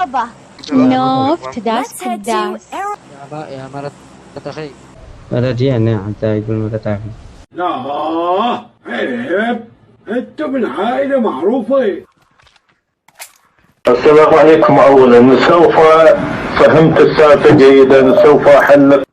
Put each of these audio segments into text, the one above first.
بابا. نوف تداس كداس. يا مرة أخي. ولا جينا حتى يقول ما تعرفين. لا عيب، انتم من عائلة معروفة. السلام عليكم. أولا سوف فهمت السالفة جيدا، سوف أحل.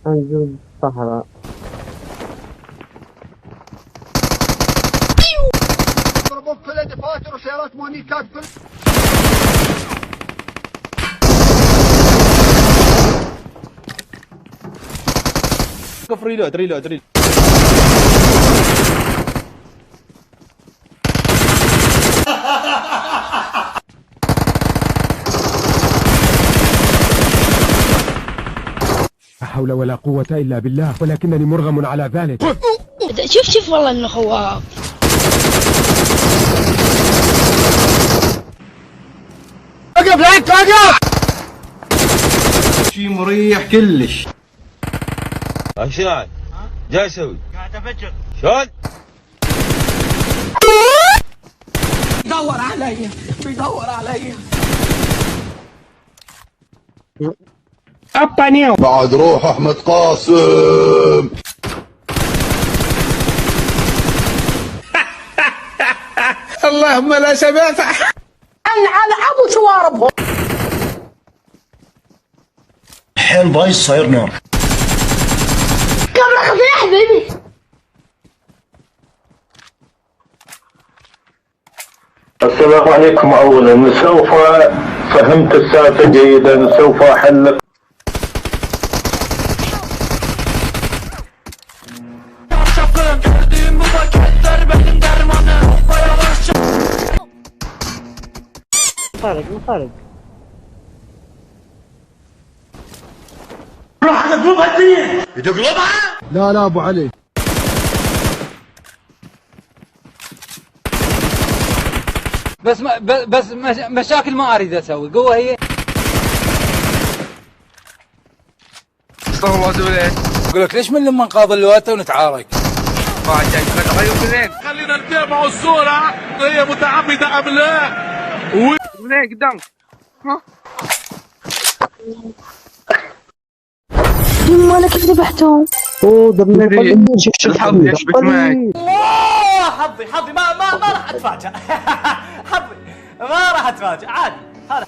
أنزل صحراء. ضربوا في دفاتر وسيارات مونيكات. ريلود. لا حول ولا قوة إلا بالله، ولكنني مرغم على ذلك. شوف والله انه خواف. اقف. شي مريح كلش. شنو عاد؟ جاي اسوي؟ قاعد افجر. شلون؟ بيدور علي. أبانيو بعد روح احمد قاسم. اللهم لا سمعت. على ابو شواربهم. حيل بايظ صاير نار. قبل اخذ يا حبيبي. السلام عليكم. أولا سوف فهمت السالفة جيدا، سوف أحل. مخرج. راح تقلبها الدنيا. تقلبها؟ لا أبو علي. بس مشاكل ما اريد اسوي قوه هي. استغفر الله واتوب اليه. اقول لك ليش من لما نقاضي اللواته ونتعارك؟ ما عجبك تغير منين؟ خلينا نتابع الصورة هي متعمدة أم لا؟ منين قدامك؟ ها؟ يما انا كيف ذبحتهم؟ اوه ضربني. شو الحظ يشبك معك؟ حظي ما راح اتفاجأ. حظي ما راح اتفاجأ عادي.